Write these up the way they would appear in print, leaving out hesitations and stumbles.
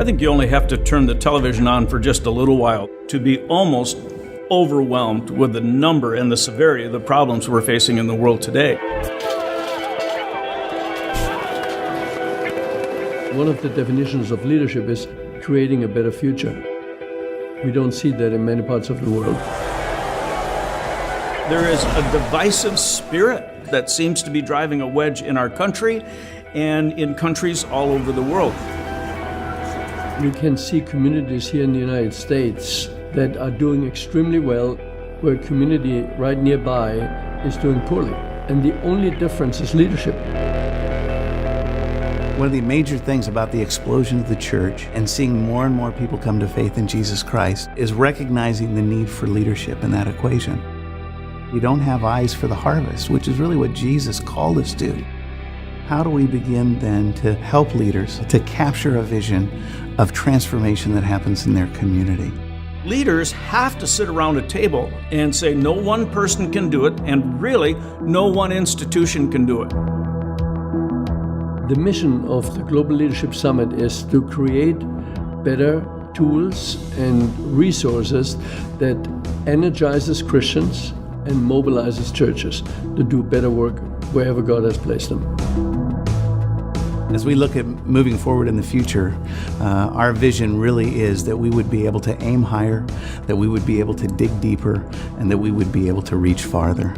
I think you only have to turn the television on for just a little while to be almost overwhelmed with the number and the severity of the problems we're facing in the world today. One of the definitions of leadership is creating a better future. We don't see that in many parts of the world. There is a divisive spirit that seems to be driving a wedge in our country and in countries all over the world. You can see communities here in the United States that are doing extremely well, where a community right nearby is doing poorly. And the only difference is leadership. One of the major things about the explosion of the church and seeing more and more people come to faith in Jesus Christ is recognizing the need for leadership in that equation. We don't have eyes for the harvest, which is really what Jesus called us to. How do we begin then to help leaders to capture a vision of transformation that happens in their community? Leaders have to sit around a table and say no one person can do it, and really no one institution can do it. The mission of the Global Leadership Summit is to create better tools and resources that energizes Christians and mobilizes churches to do better work wherever God has placed them. As we look at moving forward in the future, our vision really is that we would be able to aim higher, that we would be able to dig deeper, and that we would be able to reach farther.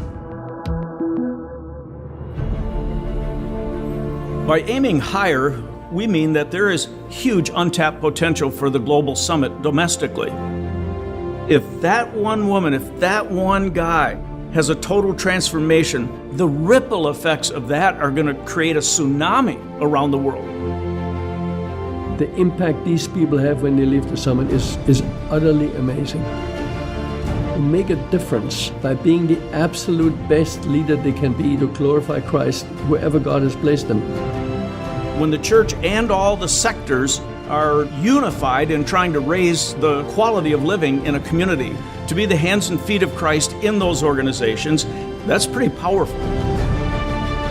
By aiming higher, we mean that there is huge untapped potential for the Global Summit domestically. If that one woman, if that one guy has a total transformation, the ripple effects of that are going to create a tsunami around the world. The impact these people have when they leave the summit is utterly amazing. To make a difference by being the absolute best leader they can be to glorify Christ wherever God has placed them. When the church and all the sectors are unified in trying to raise the quality of living in a community, to be the hands and feet of Christ in those organizations, that's pretty powerful.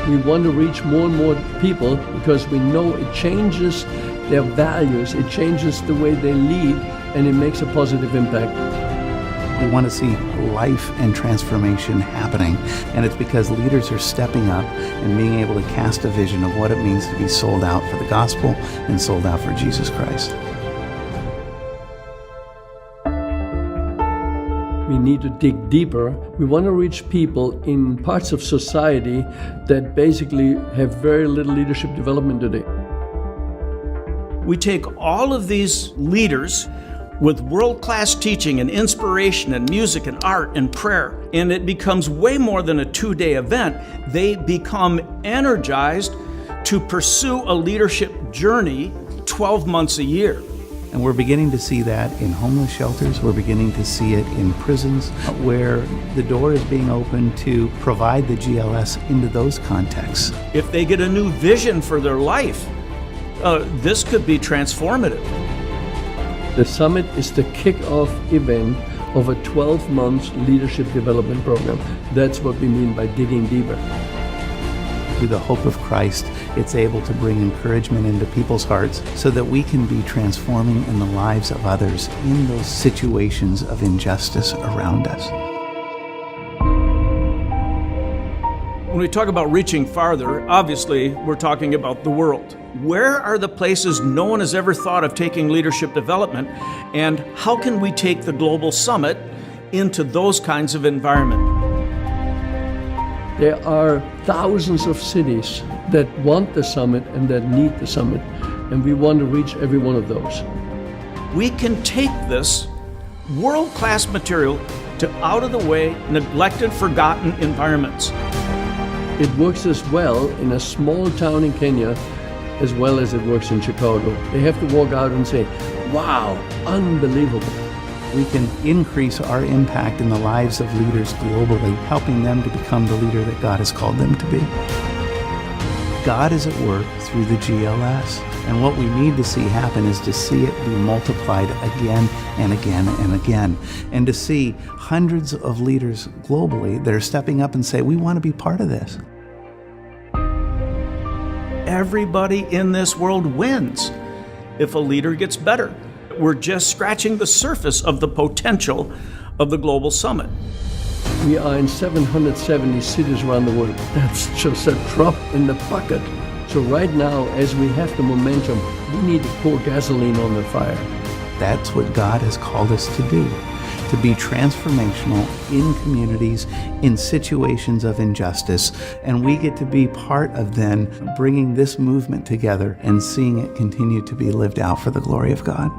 We want to reach more and more people because we know it changes their values, it changes the way they lead, and it makes a positive impact. We want to see life and transformation happening, and it's because leaders are stepping up and being able to cast a vision of what it means to be sold out for the gospel and sold out for Jesus Christ. We need to dig deeper. We want to reach people in parts of society that basically have very little leadership development today. We take all of these leaders with world-class teaching and inspiration and music and art and prayer, and it becomes way more than a 2-day event. They become energized to pursue a leadership journey 12 months a year. And we're beginning to see that in homeless shelters. We're beginning to see it in prisons, where the door is being opened to provide the GLS into those contexts. If they get a new vision for their life, this could be transformative. The summit is the kick-off event of a 12-month leadership development program. That's what we mean by digging deeper. Through the hope of Christ, it's able to bring encouragement into people's hearts so that we can be transforming in the lives of others in those situations of injustice around us. When we talk about reaching farther, obviously we're talking about the world. Where are the places no one has ever thought of taking leadership development, and how can we take the Global Summit into those kinds of environment? There are thousands of cities that want the summit and that need the summit, and we want to reach every one of those. We can take this world-class material to out-of-the-way, neglected, forgotten environments. It works as well in a small town in Kenya as well as it works in Chicago. They have to walk out and say, wow, unbelievable. We can increase our impact in the lives of leaders globally, helping them to become the leader that God has called them to be. God is at work through the GLS. And what we need to see happen is to see it be multiplied again and again and again. And to see hundreds of leaders globally that are stepping up and say, we want to be part of this. Everybody in this world wins if a leader gets better. We're just scratching the surface of the potential of the Global Summit. We are in 770 cities around the world. That's just a drop in the bucket. So right now, as we have the momentum, we need to pour gasoline on the fire. That's what God has called us to do, to be transformational in communities, in situations of injustice. And we get to be part of then bringing this movement together and seeing it continue to be lived out for the glory of God.